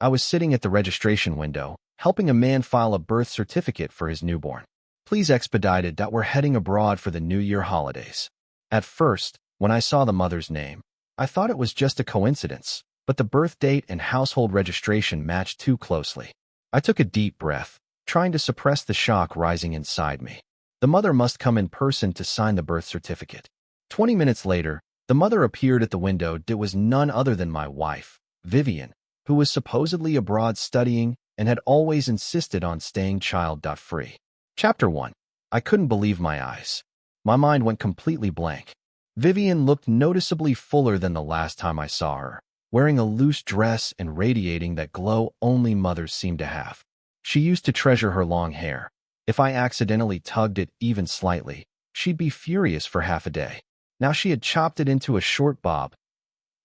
I was sitting at the registration window, helping a man file a birth certificate for his newborn. Please expedite it. We're heading abroad for the New Year holidays. At first, when I saw the mother's name, I thought it was just a coincidence, but the birth date and household registration matched too closely. I took a deep breath, trying to suppress the shock rising inside me. The mother must come in person to sign the birth certificate. 20 minutes later, the mother appeared at the window. It was none other than my wife, Vivian, who was supposedly abroad studying and had always insisted on staying child-free. Chapter 1. I couldn't believe my eyes. My mind went completely blank. Vivian looked noticeably fuller than the last time I saw her, wearing a loose dress and radiating that glow only mothers seem to have. She used to treasure her long hair. If I accidentally tugged it even slightly, she'd be furious for half a day. Now she had chopped it into a short bob,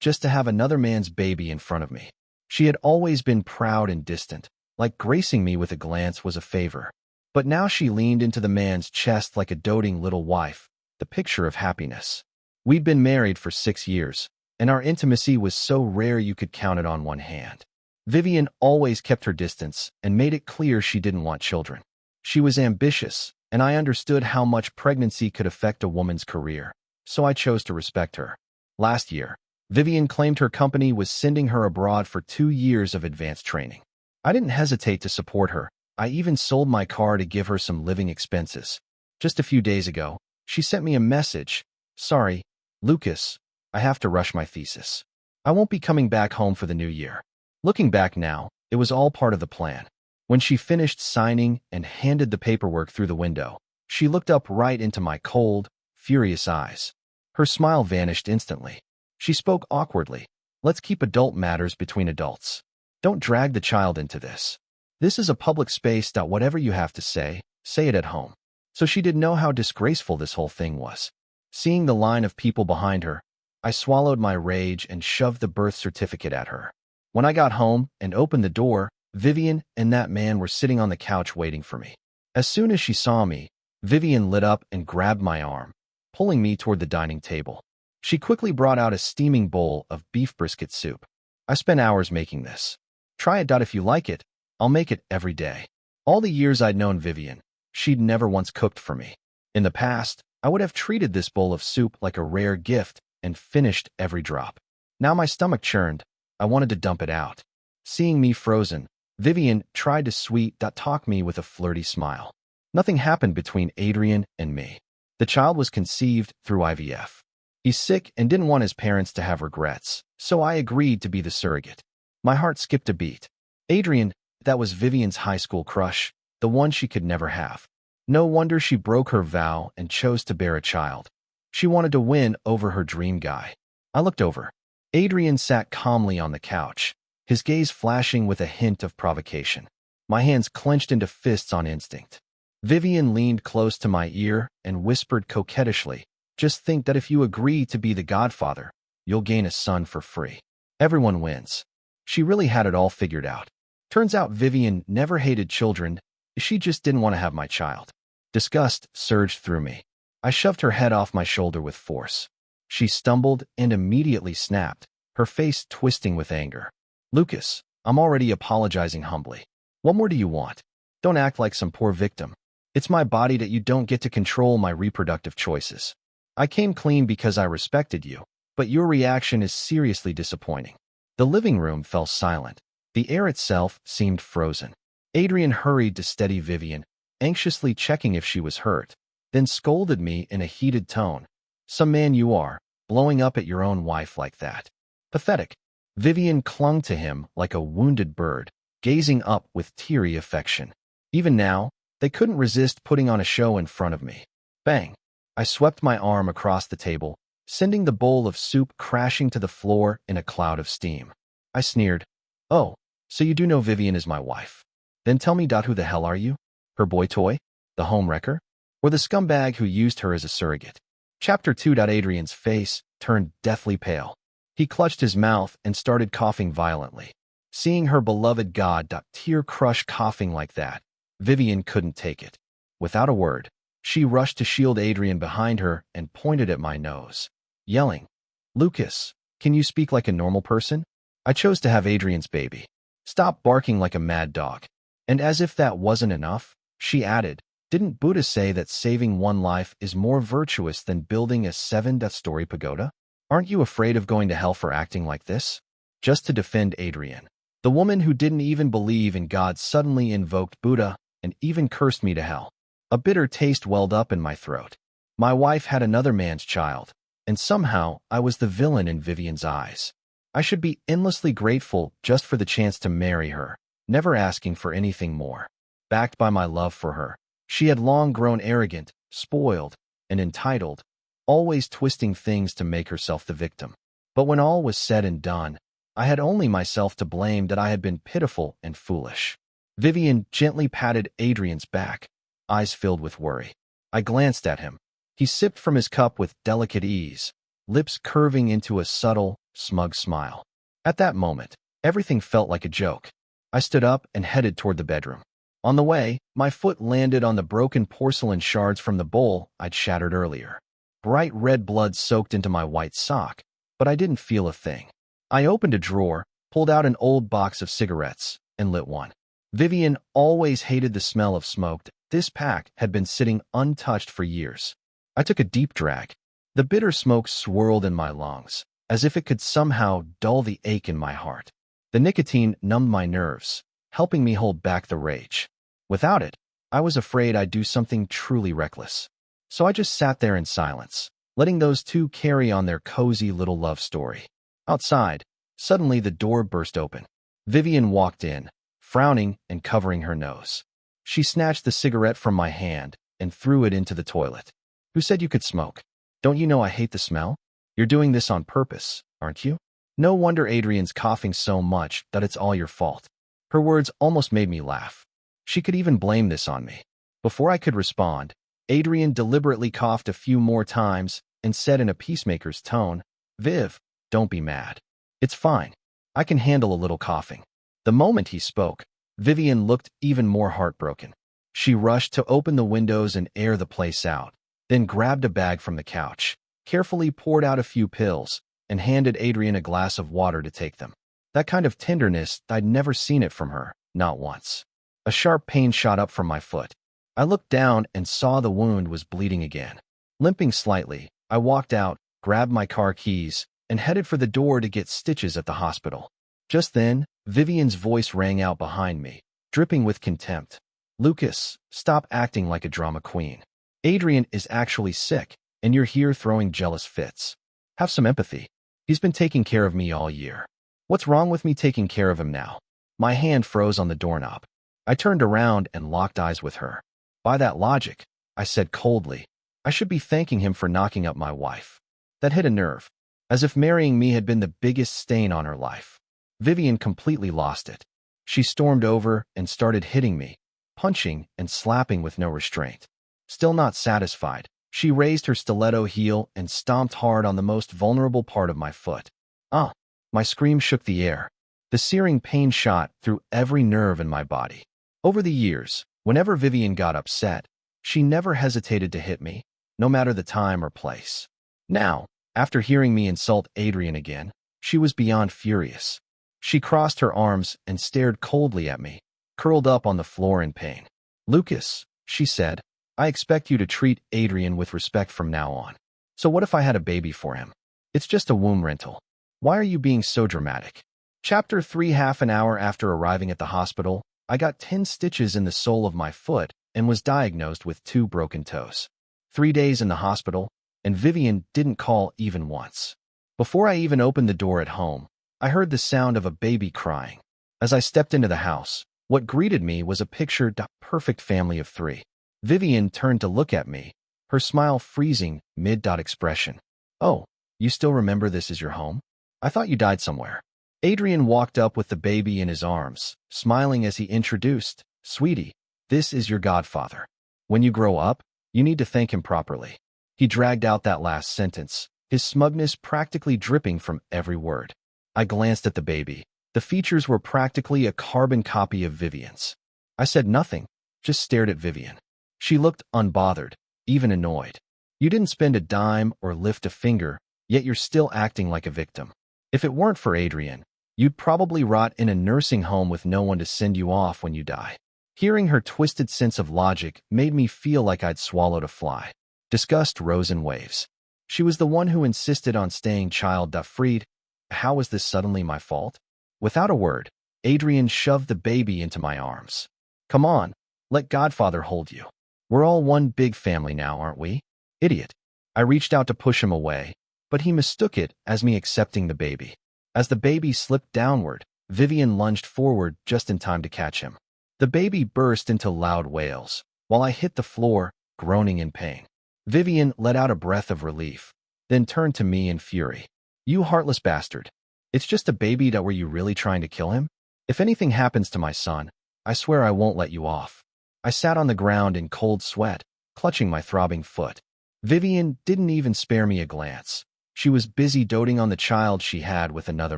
just to have another man's baby in front of me. She had always been proud and distant, like gracing me with a glance was a favor. But now she leaned into the man's chest like a doting little wife, the picture of happiness. We'd been married for 6 years, and our intimacy was so rare you could count it on one hand. Vivian always kept her distance and made it clear she didn't want children. She was ambitious, and I understood how much pregnancy could affect a woman's career, so I chose to respect her. Last year, Vivian claimed her company was sending her abroad for 2 years of advanced training. I didn't hesitate to support her. I even sold my car to give her some living expenses. Just a few days ago, she sent me a message. Sorry, Lucas, I have to rush my thesis. I won't be coming back home for the new year. Looking back now, it was all part of the plan. When she finished signing and handed the paperwork through the window, she looked up right into my cold, furious eyes. Her smile vanished instantly. She spoke awkwardly. Let's keep adult matters between adults. Don't drag the child into this. This is a public space. Whatever you have to say it at home. So she didn't know how disgraceful this whole thing was. Seeing the line of people behind her, I swallowed my rage and shoved the birth certificate at her. When I got home and opened the door, Vivian and that man were sitting on the couch waiting for me. As soon as she saw me, Vivian lit up and grabbed my arm, pulling me toward the dining table. She quickly brought out a steaming bowl of beef brisket soup. I spent hours making this. Try it. If you like it, I'll make it every day. All the years I'd known Vivian, she'd never once cooked for me. In the past, I would have treated this bowl of soup like a rare gift and finished every drop. Now my stomach churned. I wanted to dump it out. Seeing me frozen, Vivian tried to sweet-talk me with a flirty smile. Nothing happened between Adrian and me. The child was conceived through IVF. He's sick and didn't want his parents to have regrets, so I agreed to be the surrogate. My heart skipped a beat. Adrian, that was Vivian's high school crush, the one she could never have. No wonder she broke her vow and chose to bear a child. She wanted to win over her dream guy. I looked over. Adrian sat calmly on the couch, his gaze flashing with a hint of provocation. My hands clenched into fists on instinct. Vivian leaned close to my ear and whispered coquettishly, "Just think that if you agree to be the godfather, you'll gain a son for free. Everyone wins." She really had it all figured out. Turns out Vivian never hated children. She just didn't want to have my child. Disgust surged through me. I shoved her head off my shoulder with force. She stumbled and immediately snapped, her face twisting with anger. "Lucas, I'm already apologizing humbly. What more do you want? Don't act like some poor victim. It's my body that you don't get to control my reproductive choices. I came clean because I respected you, but your reaction is seriously disappointing." The living room fell silent. The air itself seemed frozen. Adrian hurried to steady Vivian, anxiously checking if she was hurt, then scolded me in a heated tone. "Some man you are, blowing up at your own wife like that. Pathetic." Vivian clung to him like a wounded bird, gazing up with teary affection. Even now, they couldn't resist putting on a show in front of me. Bang! I swept my arm across the table, sending the bowl of soup crashing to the floor in a cloud of steam. I sneered. "Oh, so you do know Vivian is my wife. Then tell me, who the hell are you? Her boy toy? The home wrecker? Or the scumbag who used her as a surrogate?" Chapter 2. Adrian's face turned deathly pale. He clutched his mouth and started coughing violently. Seeing her beloved god tear-crushed coughing like that, Vivian couldn't take it. Without a word, she rushed to shield Adrian behind her and pointed at my nose, yelling, "Lucas, can you speak like a normal person? I chose to have Adrian's baby. Stop barking like a mad dog. And as if that wasn't enough, she added, didn't Buddha say that saving one life is more virtuous than building a 7-story pagoda? Aren't you afraid of going to hell for acting like this? Just to defend Adrian. The woman who didn't even believe in God suddenly invoked Buddha and even cursed me to hell. A bitter taste welled up in my throat. My wife had another man's child, and somehow I was the villain in Vivian's eyes. I should be endlessly grateful just for the chance to marry her, never asking for anything more. Backed by my love for her, she had long grown arrogant, spoiled, and entitled, always twisting things to make herself the victim. But when all was said and done, I had only myself to blame that I had been pitiful and foolish. Vivian gently patted Adrian's back, eyes filled with worry. I glanced at him. He sipped from his cup with delicate ease, lips curving into a subtle, smug smile. At that moment, everything felt like a joke. I stood up and headed toward the bedroom. On the way, my foot landed on the broken porcelain shards from the bowl I'd shattered earlier. Bright red blood soaked into my white sock, but I didn't feel a thing. I opened a drawer, pulled out an old box of cigarettes, and lit one. Vivian always hated the smell of smoke. This pack had been sitting untouched for years. I took a deep drag. The bitter smoke swirled in my lungs, as if it could somehow dull the ache in my heart. The nicotine numbed my nerves, helping me hold back the rage. Without it, I was afraid I'd do something truly reckless. So I just sat there in silence, letting those two carry on their cozy little love story. Outside, suddenly the door burst open. Vivian walked in, frowning and covering her nose. She snatched the cigarette from my hand and threw it into the toilet. Who said you could smoke? Don't you know I hate the smell? You're doing this on purpose, aren't you? No wonder Adrian's coughing so much that it's all your fault. Her words almost made me laugh. She could even blame this on me. Before I could respond, Adrian deliberately coughed a few more times and said in a peacemaker's tone, Viv, don't be mad. It's fine. I can handle a little coughing. The moment he spoke, Vivian looked even more heartbroken. She rushed to open the windows and air the place out, then grabbed a bag from the couch, carefully poured out a few pills, and handed Adrian a glass of water to take them. That kind of tenderness, I'd never seen it from her, not once. A sharp pain shot up from my foot. I looked down and saw the wound was bleeding again. Limping slightly, I walked out, grabbed my car keys, and headed for the door to get stitches at the hospital. Just then, Vivian's voice rang out behind me, dripping with contempt. Lucas, stop acting like a drama queen. Adrian is actually sick, and you're here throwing jealous fits. Have some empathy. He's been taking care of me all year. What's wrong with me taking care of him now? My hand froze on the doorknob. I turned around and locked eyes with her. By that logic, I said coldly, I should be thanking him for knocking up my wife. That hit a nerve, as if marrying me had been the biggest stain on her life. Vivian completely lost it. She stormed over and started hitting me, punching and slapping with no restraint. Still not satisfied, she raised her stiletto heel and stomped hard on the most vulnerable part of my foot. Ah! My scream shook the air. The searing pain shot through every nerve in my body. Over the years, whenever Vivian got upset, she never hesitated to hit me, no matter the time or place. Now, after hearing me insult Adrian again, she was beyond furious. She crossed her arms and stared coldly at me, curled up on the floor in pain. Lucas, she said, I expect you to treat Adrian with respect from now on. So what if I had a baby for him? It's just a womb rental. Why are you being so dramatic? Chapter 3. Half an hour after arriving at the hospital, I got 10 stitches in the sole of my foot and was diagnosed with 2 broken toes. 3 days in the hospital, and Vivian didn't call even once. Before I even opened the door at home, I heard the sound of a baby crying. As I stepped into the house, what greeted me was a pictured perfect family of 3. Vivian turned to look at me, her smile freezing mid-expression. Oh, you still remember this as your home? I thought you died somewhere. Adrian walked up with the baby in his arms, smiling as he introduced, Sweetie, this is your godfather. When you grow up, you need to thank him properly. He dragged out that last sentence, his smugness practically dripping from every word. I glanced at the baby. The features were practically a carbon copy of Vivian's. I said nothing, just stared at Vivian. She looked unbothered, even annoyed. You didn't spend a dime or lift a finger, yet you're still acting like a victim. If it weren't for Adrian, You'd probably rot in a nursing home with no one to send you off when you die. Hearing her twisted sense of logic made me feel like I'd swallowed a fly. Disgust rose in waves. She was the one who insisted on staying child-freed. How was this suddenly my fault? Without a word, Adrian shoved the baby into my arms. Come on, let Godfather hold you. We're all one big family now, aren't we? Idiot. I reached out to push him away, but he mistook it as me accepting the baby. As the baby slipped downward, Vivian lunged forward just in time to catch him. The baby burst into loud wails, while I hit the floor, groaning in pain. Vivian let out a breath of relief, then turned to me in fury. You heartless bastard. It's just a baby. Were you really trying to kill him? If anything happens to my son, I swear I won't let you off. I sat on the ground in cold sweat, clutching my throbbing foot. Vivian didn't even spare me a glance. She was busy doting on the child she had with another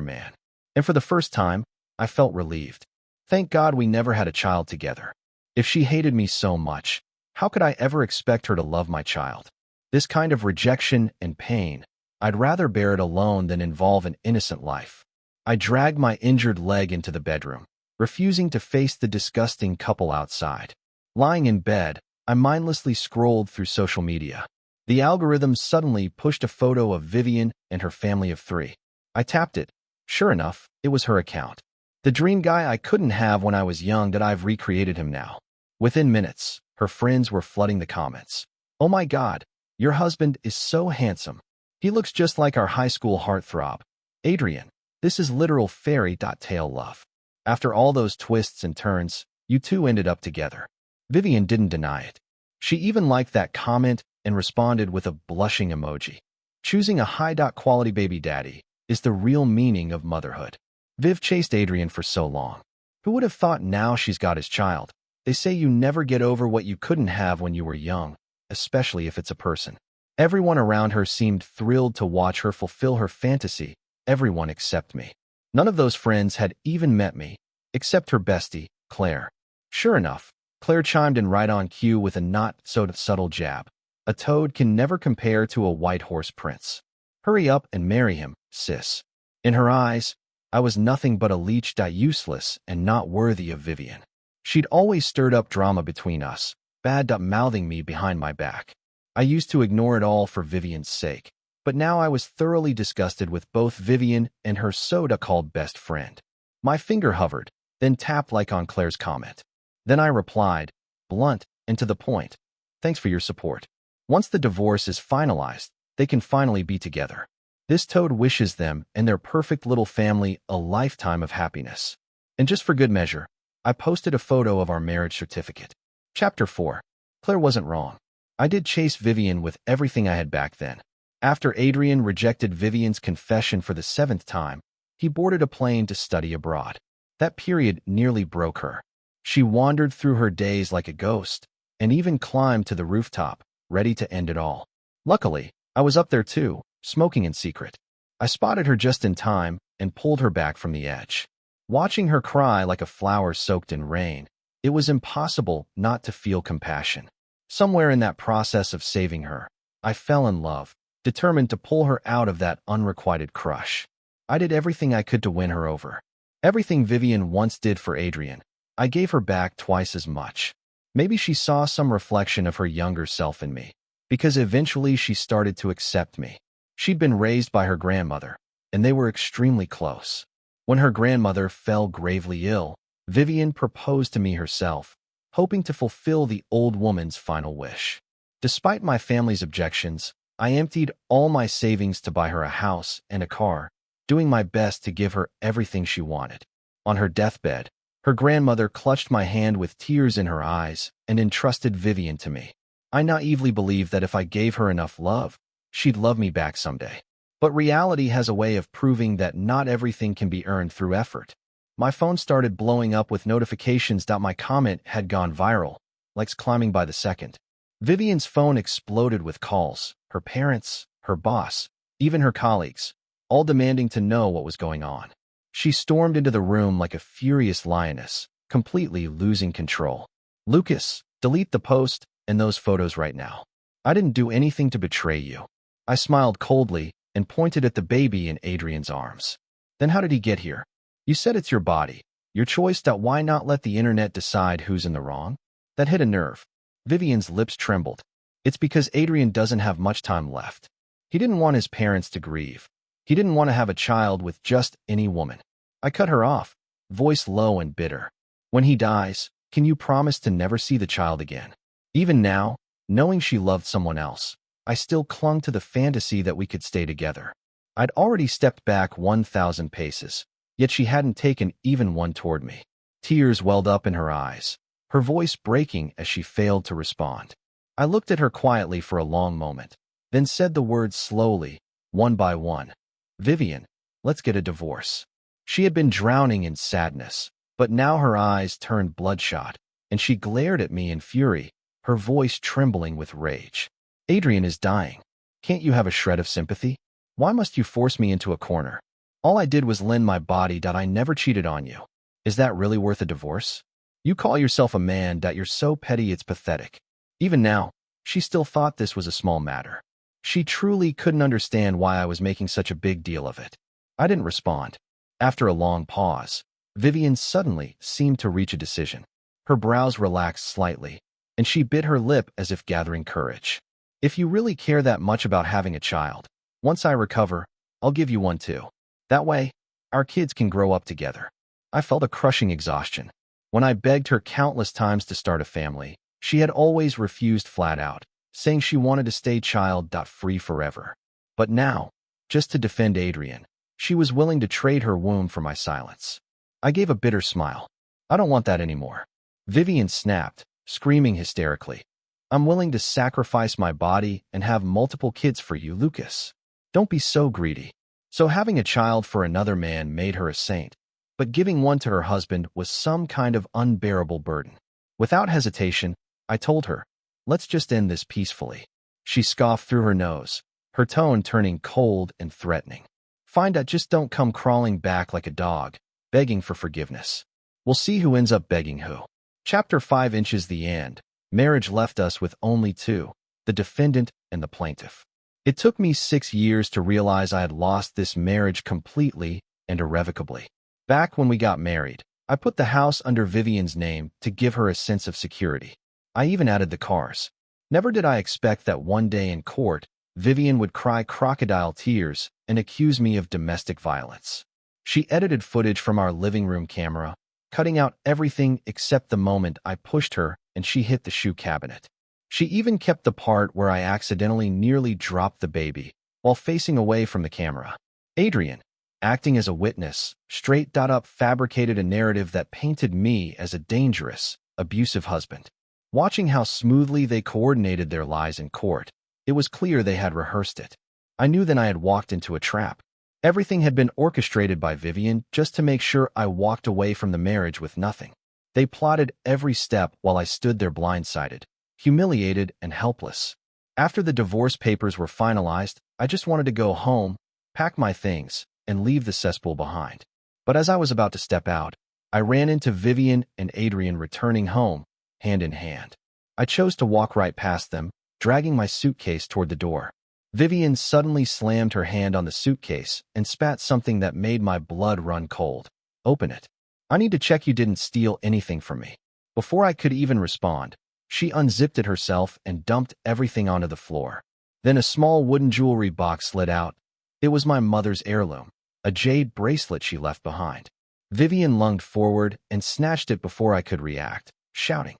man. And for the first time, I felt relieved. Thank God we never had a child together. If she hated me so much, how could I ever expect her to love my child? This kind of rejection and pain, I'd rather bear it alone than involve an innocent life. I dragged my injured leg into the bedroom, refusing to face the disgusting couple outside. Lying in bed, I mindlessly scrolled through social media. The algorithm suddenly pushed a photo of Vivian and her family of 3. I tapped it. Sure enough, it was her account. The dream guy I couldn't have when I was young, that I've recreated him now. Within minutes, her friends were flooding the comments. Oh my God, your husband is so handsome. He looks just like our high school heartthrob. Adrian, this is literal fairy tale love. After all those twists and turns, you two ended up together. Vivian didn't deny it. She even liked that comment and responded with a blushing emoji. Choosing a high-quality baby daddy is the real meaning of motherhood. Viv chased Adrian for so long. Who would have thought now she's got his child? They say you never get over what you couldn't have when you were young, especially if it's a person. Everyone around her seemed thrilled to watch her fulfill her fantasy, everyone except me. None of those friends had even met me, except her bestie, Claire. Sure enough, Claire chimed in right on cue with a not-so-subtle jab. A toad can never compare to a white horse prince. Hurry up and marry him, sis. In her eyes, I was nothing but a leech, useless and not worthy of Vivian. She'd always stirred up drama between us, bad-mouthing me behind my back. I used to ignore it all for Vivian's sake, but now I was thoroughly disgusted with both Vivian and her so-called best friend. My finger hovered, then tapped like on Claire's comment. Then I replied, blunt and to the point. Thanks for your support. Once the divorce is finalized, they can finally be together. This toad wishes them and their perfect little family a lifetime of happiness. And just for good measure, I posted a photo of our marriage certificate. Chapter 4. Claire wasn't wrong. I did chase Vivian with everything I had back then. After Adrian rejected Vivian's confession for the 7th time, he boarded a plane to study abroad. That period nearly broke her. She wandered through her days like a ghost, and even climbed to the rooftop, ready to end it all. Luckily, I was up there too, smoking in secret. I spotted her just in time and pulled her back from the edge. Watching her cry like a flower soaked in rain, it was impossible not to feel compassion. Somewhere in that process of saving her, I fell in love, determined to pull her out of that unrequited crush. I did everything I could to win her over. Everything Vivian once did for Adrian, I gave her back twice as much. Maybe she saw some reflection of her younger self in me, because eventually she started to accept me. She'd been raised by her grandmother, and they were extremely close. When her grandmother fell gravely ill, Vivian proposed to me herself, hoping to fulfill the old woman's final wish. Despite my family's objections, I emptied all my savings to buy her a house and a car, doing my best to give her everything she wanted. On her deathbed, her grandmother clutched my hand with tears in her eyes and entrusted Vivian to me. I naively believed that if I gave her enough love, she'd love me back someday. But reality has a way of proving that not everything can be earned through effort. My phone started blowing up with notifications that my comment had gone viral, likes climbing by the second. Vivian's phone exploded with calls, her parents, her boss, even her colleagues, all demanding to know what was going on. She stormed into the room like a furious lioness, completely losing control. Lucas, delete the post and those photos right now. I didn't do anything to betray you. I smiled coldly and pointed at the baby in Adrian's arms. Then how did he get here? You said it's your body, your choice. Why not let the internet decide who's in the wrong? That hit a nerve. Vivian's lips trembled. It's because Adrian doesn't have much time left. He didn't want his parents to grieve. He didn't want to have a child with just any woman. I cut her off, voice low and bitter. When he dies, can you promise to never see the child again? Even now, knowing she loved someone else, I still clung to the fantasy that we could stay together. I'd already stepped back 1,000 paces, yet she hadn't taken even one toward me. Tears welled up in her eyes, her voice breaking as she failed to respond. I looked at her quietly for a long moment, then said the words slowly, one by one. Vivian, let's get a divorce. She had been drowning in sadness, but now her eyes turned bloodshot, and she glared at me in fury, her voice trembling with rage. Adrian is dying. Can't you have a shred of sympathy? Why must you force me into a corner? All I did was lend my body. I never cheated on you. Is that really worth a divorce? You call yourself a man. You're so petty it's pathetic. Even now, she still thought this was a small matter. She truly couldn't understand why I was making such a big deal of it. I didn't respond. After a long pause, Vivian suddenly seemed to reach a decision. Her brows relaxed slightly, and she bit her lip as if gathering courage. If you really care that much about having a child, once I recover, I'll give you one too. That way, our kids can grow up together. I felt a crushing exhaustion. When I begged her countless times to start a family, she had always refused flat out, saying she wanted to stay child-free forever. But now, just to defend Adrian, she was willing to trade her womb for my silence. I gave a bitter smile. I don't want that anymore. Vivian snapped, screaming hysterically. I'm willing to sacrifice my body and have multiple kids for you, Lucas. Don't be so greedy. So having a child for another man made her a saint, but giving one to her husband was some kind of unbearable burden. Without hesitation, I told her, let's just end this peacefully. She scoffed through her nose, her tone turning cold and threatening. Find out, just don't come crawling back like a dog, begging for forgiveness. We'll see who ends up begging who. Chapter 5 Inches the end. Marriage left us with only two, the defendant and the plaintiff. It took me 6 years to realize I had lost this marriage completely and irrevocably. Back when we got married, I put the house under Vivian's name to give her a sense of security. I even added the cars. Never did I expect that one day in court, Vivian would cry crocodile tears and accuse me of domestic violence. She edited footage from our living room camera, cutting out everything except the moment I pushed her and she hit the shoe cabinet. She even kept the part where I accidentally nearly dropped the baby while facing away from the camera. Adrian, acting as a witness, straight up fabricated a narrative that painted me as a dangerous, abusive husband. Watching how smoothly they coordinated their lies in court, it was clear they had rehearsed it. I knew then I had walked into a trap. Everything had been orchestrated by Vivian just to make sure I walked away from the marriage with nothing. They plotted every step while I stood there blindsided, humiliated and helpless. After the divorce papers were finalized, I just wanted to go home, pack my things, and leave the cesspool behind. But as I was about to step out, I ran into Vivian and Adrian returning home, hand in hand. I chose to walk right past them, dragging my suitcase toward the door. Vivian suddenly slammed her hand on the suitcase and spat something that made my blood run cold. Open it. I need to check you didn't steal anything from me. Before I could even respond, she unzipped it herself and dumped everything onto the floor. Then a small wooden jewelry box slid out. It was my mother's heirloom, a jade bracelet she left behind. Vivian lunged forward and snatched it before I could react, shouting,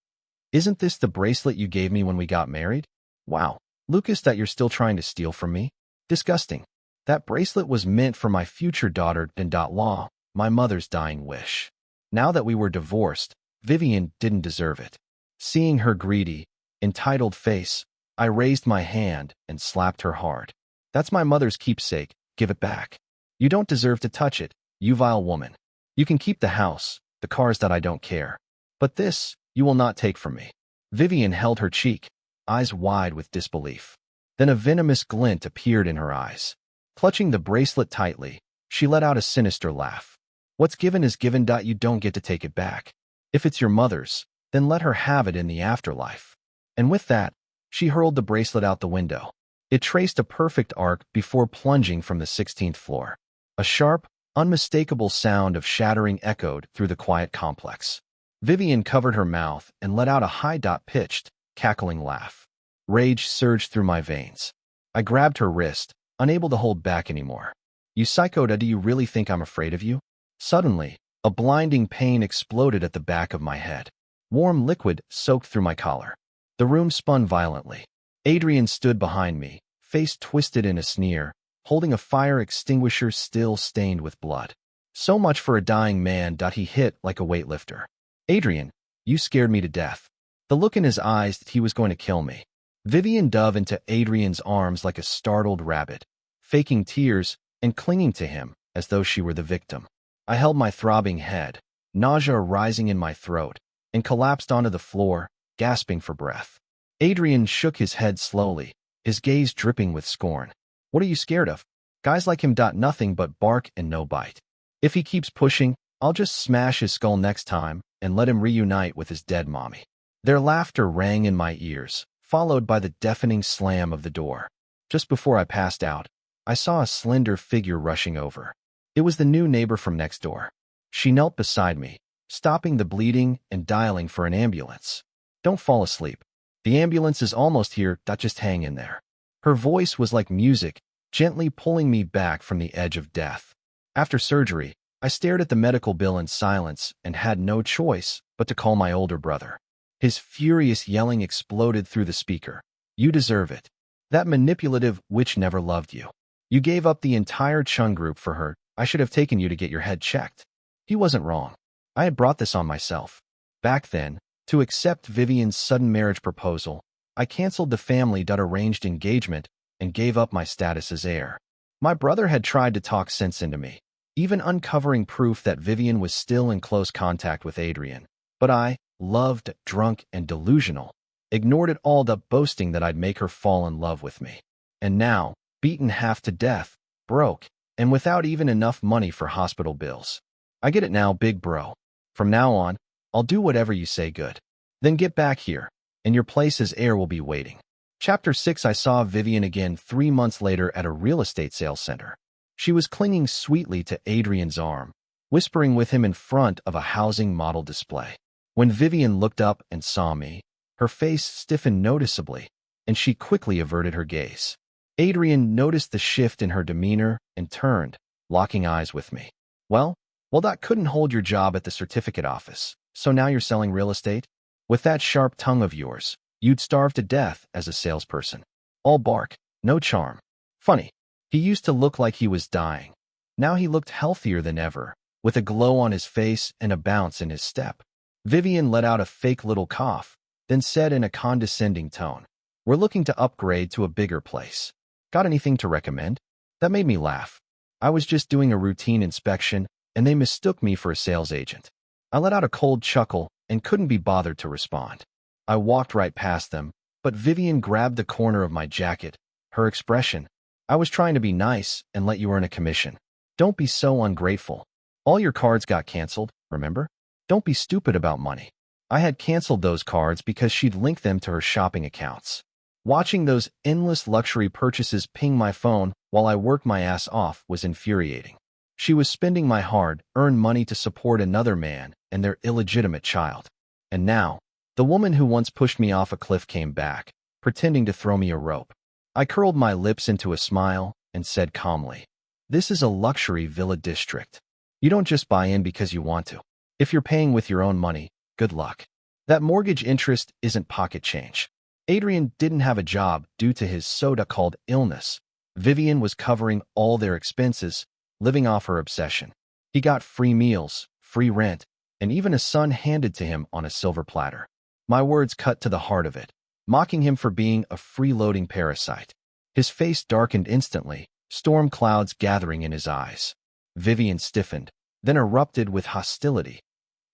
"Isn't this the bracelet you gave me when we got married? Wow, Lucas, that you're still trying to steal from me? Disgusting. That bracelet was meant for my future daughter, Law, my mother's dying wish. Now that we were divorced, Vivian didn't deserve it." Seeing her greedy, entitled face, I raised my hand and slapped her hard. "That's my mother's keepsake. Give it back. You don't deserve to touch it, you vile woman. You can keep the house, the cars, that I don't care. But this, you will not take from me." Vivian held her cheek, eyes wide with disbelief. Then a venomous glint appeared in her eyes. Clutching the bracelet tightly, she let out a sinister laugh. "What's given is given. You don't get to take it back. If it's your mother's, then let her have it in the afterlife." And with that, she hurled the bracelet out the window. It traced a perfect arc before plunging from the 16th floor. A sharp, unmistakable sound of shattering echoed through the quiet complex. Vivian covered her mouth and let out a high-pitched, cackling laugh. Rage surged through my veins. I grabbed her wrist, unable to hold back anymore. "You psycho, do you really think I'm afraid of you?" Suddenly, a blinding pain exploded at the back of my head. Warm liquid soaked through my collar. The room spun violently. Adrian stood behind me, face twisted in a sneer, holding a fire extinguisher still stained with blood. "So much for a dying man," he hit like a weightlifter. "Adrian, you scared me to death." The look in his eyes that he was going to kill me. Vivian dove into Adrian's arms like a startled rabbit, faking tears and clinging to him as though she were the victim. I held my throbbing head, nausea rising in my throat, and collapsed onto the floor, gasping for breath. Adrian shook his head slowly, his gaze dripping with scorn. "What are you scared of? Guys like him nothing but bark and no bite. If he keeps pushing, I'll just smash his skull next time and let him reunite with his dead mommy." Their laughter rang in my ears, followed by the deafening slam of the door. Just before I passed out, I saw a slender figure rushing over. It was the new neighbor from next door. She knelt beside me, stopping the bleeding and dialing for an ambulance. "Don't fall asleep. The ambulance is almost here, just hang in there." Her voice was like music, gently pulling me back from the edge of death. After surgery, I stared at the medical bill in silence and had no choice but to call my older brother. His furious yelling exploded through the speaker. "You deserve it. That manipulative witch never loved you. You gave up the entire Chung group for her. I should have taken you to get your head checked." He wasn't wrong. I had brought this on myself. Back then, to accept Vivian's sudden marriage proposal, I canceled the family-arranged engagement and gave up my status as heir. My brother had tried to talk sense into me, even uncovering proof that Vivian was still in close contact with Adrian. But I, loved, drunk, and delusional, ignored it all, boasting that I'd make her fall in love with me. And now, beaten half to death, broke, and without even enough money for hospital bills. I get it now, big bro. From now on, I'll do whatever you say good. Then get back here, and your place as heir will be waiting. Chapter 6. I saw Vivian again 3 months later at a real estate sales center. She was clinging sweetly to Adrian's arm, whispering with him in front of a housing model display. When Vivian looked up and saw me, her face stiffened noticeably, and she quickly averted her gaze. Adrian noticed the shift in her demeanor and turned, locking eyes with me. Well, that couldn't hold your job at the certificate office, so now you're selling real estate? With that sharp tongue of yours, you'd starve to death as a salesperson. All bark, no charm. Funny, he used to look like he was dying. Now he looked healthier than ever, with a glow on his face and a bounce in his step. Vivian let out a fake little cough, then said in a condescending tone, "We're looking to upgrade to a bigger place. Got anything to recommend?" That made me laugh. I was just doing a routine inspection, and they mistook me for a sales agent. I let out a cold chuckle and couldn't be bothered to respond. I walked right past them, but Vivian grabbed the corner of my jacket. Her expression, "I was trying to be nice and let you earn a commission. Don't be so ungrateful. All your cards got canceled, remember? Don't be stupid about money." I had canceled those cards because she'd linked them to her shopping accounts. Watching those endless luxury purchases ping my phone while I worked my ass off was infuriating. She was spending my hard-earned money to support another man and their illegitimate child. And now, the woman who once pushed me off a cliff came back, pretending to throw me a rope. I curled my lips into a smile and said calmly, "This is a luxury villa district. You don't just buy in because you want to. If you're paying with your own money, good luck. That mortgage interest isn't pocket change." Adrian didn't have a job due to his so-called illness. Vivian was covering all their expenses, living off her obsession. He got free meals, free rent, and even a son handed to him on a silver platter. My words cut to the heart of it, mocking him for being a freeloading parasite. His face darkened instantly, storm clouds gathering in his eyes. Vivian stiffened, then erupted with hostility.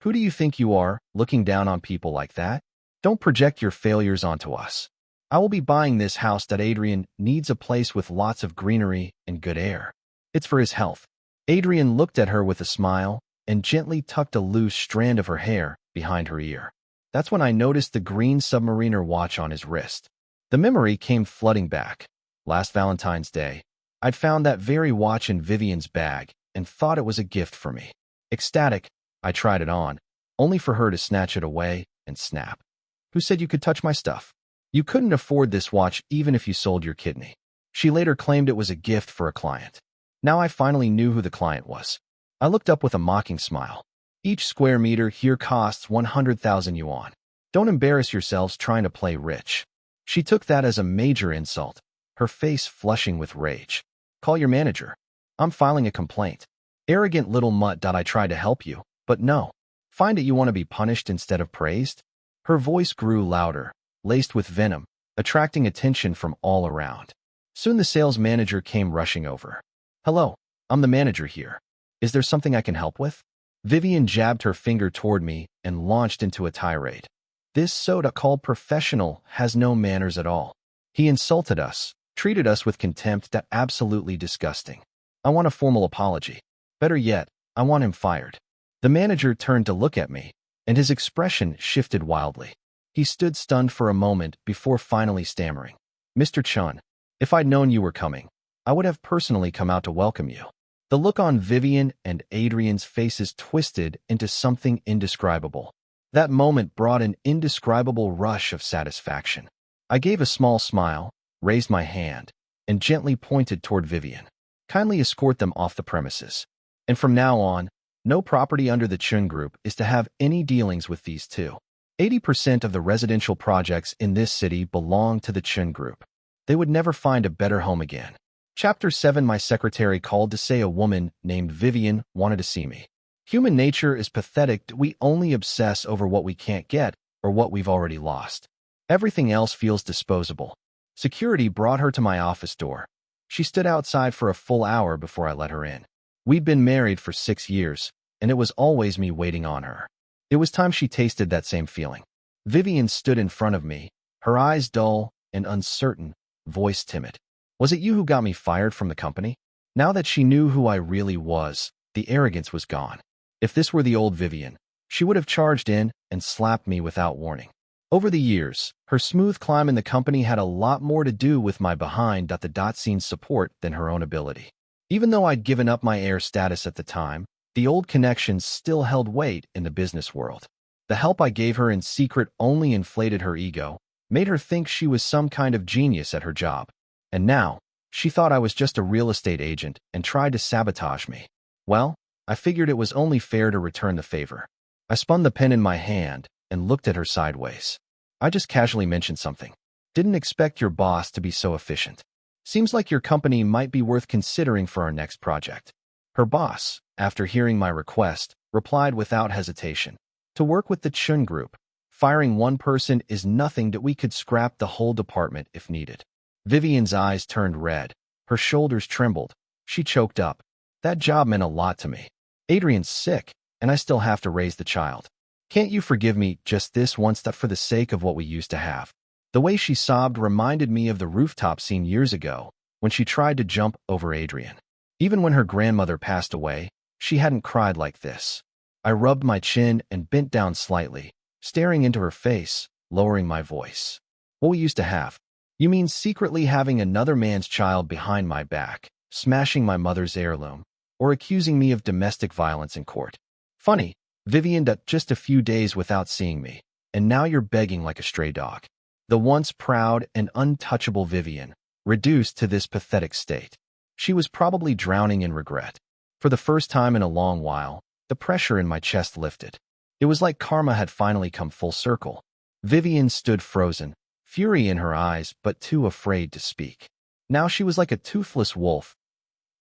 "Who do you think you are, looking down on people like that? Don't project your failures onto us. I will be buying this house. Adrian needs a place with lots of greenery and good air. It's for his health." Adrian looked at her with a smile and gently tucked a loose strand of her hair behind her ear. That's when I noticed the green Submariner watch on his wrist. The memory came flooding back. Last Valentine's Day, I'd found that very watch in Vivian's bag and thought it was a gift for me. Ecstatic, I tried it on, only for her to snatch it away and snap. Who said you could touch my stuff? You couldn't afford this watch even if you sold your kidney. She later claimed it was a gift for a client. Now I finally knew who the client was. I looked up with a mocking smile. Each square meter here costs 100,000 yuan. Don't embarrass yourselves trying to play rich. She took that as a major insult, her face flushing with rage. Call your manager. I'm filing a complaint. Arrogant little mutt. I tried to help you, but no. Find it you want to be punished instead of praised? Her voice grew louder, laced with venom, attracting attention from all around. Soon the sales manager came rushing over. Hello, I'm the manager here. Is there something I can help with? Vivian jabbed her finger toward me and launched into a tirade. This so-called professional has no manners at all. He insulted us, treated us with contempt. That absolutely disgusting. I want a formal apology. Better yet, I want him fired. The manager turned to look at me, and his expression shifted wildly. He stood stunned for a moment before finally stammering. Mr. Chun, if I'd known you were coming, I would have personally come out to welcome you. The look on Vivian and Adrian's faces twisted into something indescribable. That moment brought an indescribable rush of satisfaction. I gave a small smile, raised my hand, and gently pointed toward Vivian. Kindly escort them off the premises. And from now on, no property under the Chun Group is to have any dealings with these two. 80% of the residential projects in this city belong to the Chun Group. They would never find a better home again. Chapter 7. My secretary called to say a woman named Vivian wanted to see me. Human nature is pathetic. We only obsess over what we can't get or what we've already lost. Everything else feels disposable. Security brought her to my office door. She stood outside for a full hour before I let her in. We'd been married for 6 years, and it was always me waiting on her. It was time she tasted that same feeling. Vivian stood in front of me, her eyes dull and uncertain, voice timid. Was it you who got me fired from the company? Now that she knew who I really was, the arrogance was gone. If this were the old Vivian, she would have charged in and slapped me without warning. Over the years, her smooth climb in the company had a lot more to do with my behind-the-scenes support than her own ability. Even though I'd given up my heir status at the time, the old connections still held weight in the business world. The help I gave her in secret only inflated her ego, made her think she was some kind of genius at her job. And now, she thought I was just a real estate agent and tried to sabotage me. Well, I figured it was only fair to return the favor. I spun the pen in my hand and looked at her sideways. I just casually mentioned something. Didn't expect your boss to be so efficient. Seems like your company might be worth considering for our next project. Her boss, after hearing my request, replied without hesitation. To work with the Chun Group, firing one person is nothing. That we could scrap the whole department if needed. Vivian's eyes turned red. Her shoulders trembled. She choked up. That job meant a lot to me. Adrian's sick, and I still have to raise the child. Can't you forgive me just this once, that for the sake of what we used to have? The way she sobbed reminded me of the rooftop scene years ago when she tried to jump over Adrian. Even when her grandmother passed away, she hadn't cried like this. I rubbed my chin and bent down slightly, staring into her face, lowering my voice. What we used to have. You mean secretly having another man's child behind my back, smashing my mother's heirloom, or accusing me of domestic violence in court? Funny, Vivian, that just a few days without seeing me, and now you're begging like a stray dog. The once proud and untouchable Vivian, reduced to this pathetic state. She was probably drowning in regret. For the first time in a long while, the pressure in my chest lifted. It was like karma had finally come full circle. Vivian stood frozen, fury in her eyes but too afraid to speak. Now she was like a toothless wolf.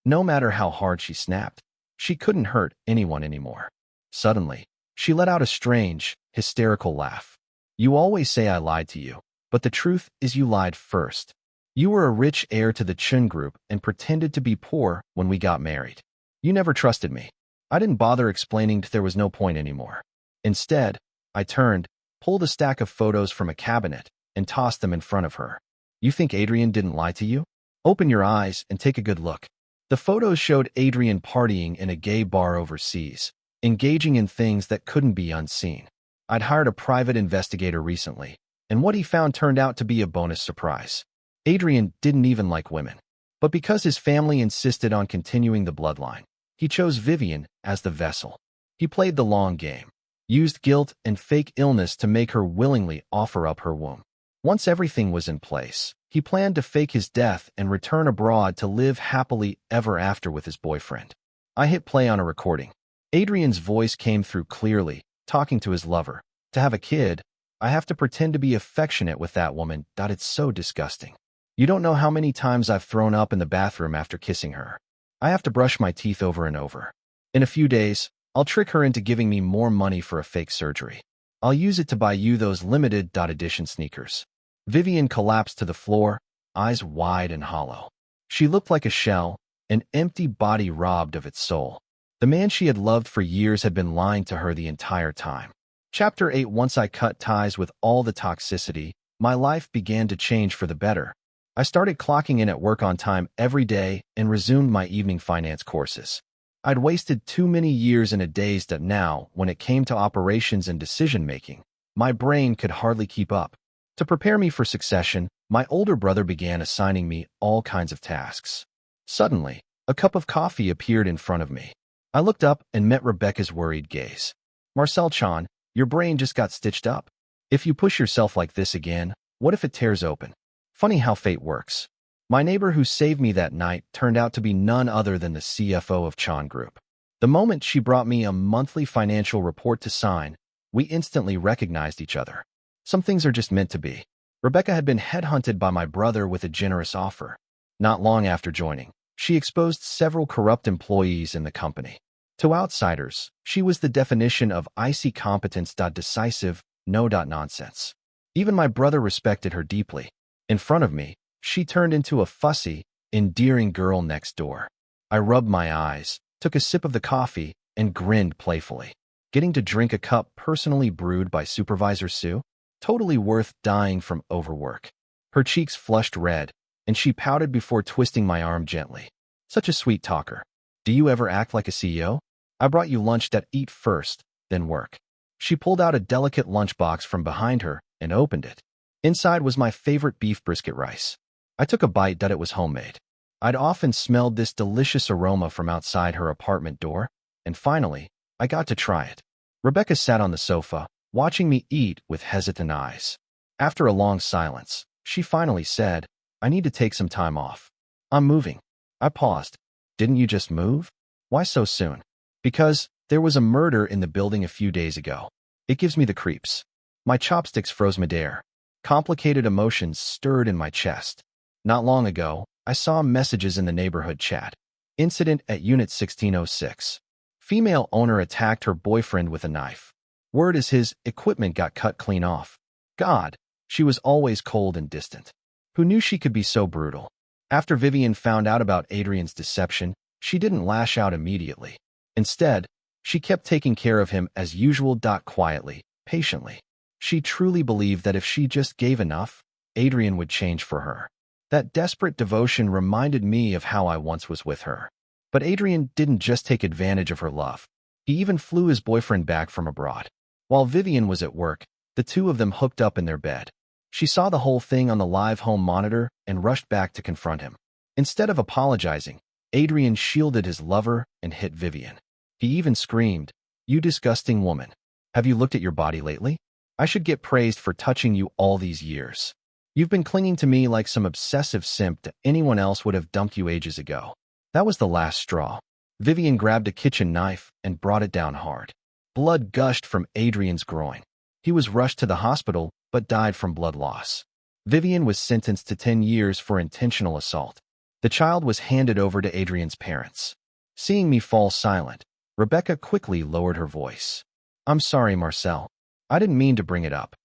No matter how hard she snapped, she couldn't hurt anyone anymore. Suddenly, she let out a strange, hysterical laugh. You always say I lied to you, but the truth is you lied first. You were a rich heir to the Chun Group and pretended to be poor when we got married. You never trusted me. I didn't bother explaining that there was no point anymore. Instead, I turned, pulled a stack of photos from a cabinet, and tossed them in front of her. You think Adrian didn't lie to you? Open your eyes and take a good look. The photos showed Adrian partying in a gay bar overseas, engaging in things that couldn't be unseen. I'd hired a private investigator recently, and what he found turned out to be a bonus surprise. Adrian didn't even like women. But because his family insisted on continuing the bloodline, He chose Vivian as the vessel. He played the long game, used guilt and fake illness to make her willingly offer up her womb. Once everything was in place, he planned to fake his death and return abroad to live happily ever after with his boyfriend. I hit play on a recording. Adrian's voice came through clearly, talking to his lover. To have a kid, I have to pretend to be affectionate with that woman. It's so disgusting. You don't know how many times I've thrown up in the bathroom after kissing her. I have to brush my teeth over and over. In a few days, I'll trick her into giving me more money for a fake surgery. I'll use it to buy you those limited edition sneakers. Vivian collapsed to the floor, eyes wide and hollow. She looked like a shell, an empty body robbed of its soul. The man she had loved for years had been lying to her the entire time. Chapter 8. Once I cut ties with all the toxicity, my life began to change for the better. I started clocking in at work on time every day and resumed my evening finance courses. I'd wasted too many years in a daze that now, when it came to operations and decision-making, my brain could hardly keep up. To prepare me for succession, my older brother began assigning me all kinds of tasks. Suddenly, a cup of coffee appeared in front of me. I looked up and met Rebecca's worried gaze. Marcel Chan, your brain just got stitched up. If you push yourself like this again, what if it tears open? Funny how fate works. My neighbor who saved me that night turned out to be none other than the CFO of Chan Group. The moment she brought me a monthly financial report to sign, we instantly recognized each other. Some things are just meant to be. Rebecca had been headhunted by my brother with a generous offer. Not long after joining, she exposed several corrupt employees in the company. To outsiders, she was the definition of icy competence. Decisive, no nonsense. Even my brother respected her deeply. In front of me, she turned into a fussy, endearing girl next door. I rubbed my eyes, took a sip of the coffee, and grinned playfully. Getting to drink a cup personally brewed by Supervisor Sue? Totally worth dying from overwork. Her cheeks flushed red, and she pouted before twisting my arm gently. Such a sweet talker. Do you ever act like a CEO? I brought you lunch. Eat first, then work. She pulled out a delicate lunchbox from behind her and opened it. Inside was my favorite beef brisket rice. I took a bite. It was homemade. I'd often smelled this delicious aroma from outside her apartment door, and finally, I got to try it. Rebecca sat on the sofa, watching me eat with hesitant eyes. After a long silence, she finally said, I need to take some time off. I'm moving. I paused. Didn't you just move? Why so soon? Because there was a murder in the building a few days ago. It gives me the creeps. My chopsticks froze midair. Complicated emotions stirred in my chest. Not long ago, I saw messages in the neighborhood chat. Incident at Unit 1606. Female owner attacked her boyfriend with a knife. Word is his equipment got cut clean off. God, she was always cold and distant. Who knew she could be so brutal? After Vivian found out about Adrian's deception, she didn't lash out immediately. Instead, she kept taking care of him as usual. Quietly, patiently. She truly believed that if she just gave enough, Adrian would change for her. That desperate devotion reminded me of how I once was with her. But Adrian didn't just take advantage of her love. He even flew his boyfriend back from abroad. While Vivian was at work, the two of them hooked up in their bed. She saw the whole thing on the live home monitor and rushed back to confront him. Instead of apologizing, Adrian shielded his lover and hit Vivian. He even screamed, "You disgusting woman. Have you looked at your body lately? I should get praised for touching you all these years. You've been clinging to me like some obsessive simp that anyone else would have dumped you ages ago." That was the last straw. Vivian grabbed a kitchen knife and brought it down hard. Blood gushed from Adrian's groin. He was rushed to the hospital, but died from blood loss. Vivian was sentenced to 10 years for intentional assault. The child was handed over to Adrian's parents. Seeing me fall silent, Rebecca quickly lowered her voice. "I'm sorry, Marcel. I didn't mean to bring it up.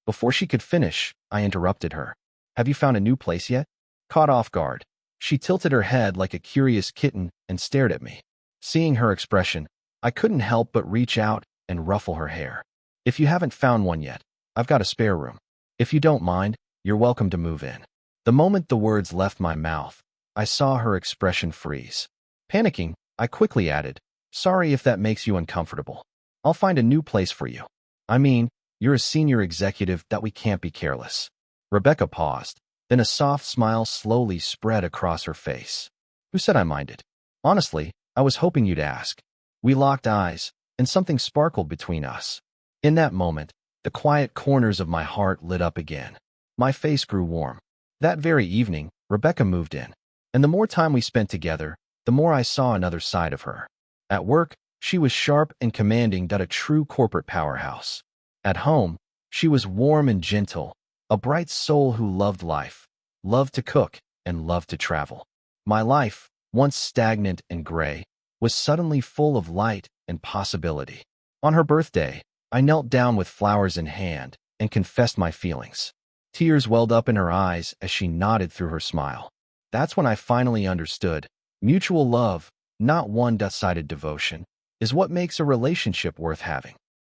Before she could finish, I interrupted her. Have you found a new place yet?" Caught off guard, she tilted her head like a curious kitten and stared at me. Seeing her expression, I couldn't help but reach out and ruffle her hair. "If you haven't found one yet, I've got a spare room. If you don't mind, you're welcome to move in." The moment the words left my mouth, I saw her expression freeze. Panicking, I quickly added, "Sorry if that makes you uncomfortable. I'll find a new place for you. I mean, you're a senior executive that we can't be careless." Rebecca paused, then a soft smile slowly spread across her face. Who said I minded? Honestly, I was hoping you'd ask. We locked eyes, and something sparkled between us. In that moment, the quiet corners of my heart lit up again. My face grew warm. That very evening, Rebecca moved in. And the more time we spent together, the more I saw another side of her. At work, she was sharp and commanding, a true corporate powerhouse. At home, she was warm and gentle, a bright soul who loved life, loved to cook, and loved to travel. My life, once stagnant and gray, was suddenly full of light and possibility. On her birthday, I knelt down with flowers in hand and confessed my feelings. Tears welled up in her eyes as she nodded through her smile. That's when I finally understood. Mutual love, not one-sided devotion, is what makes a relationship worth having.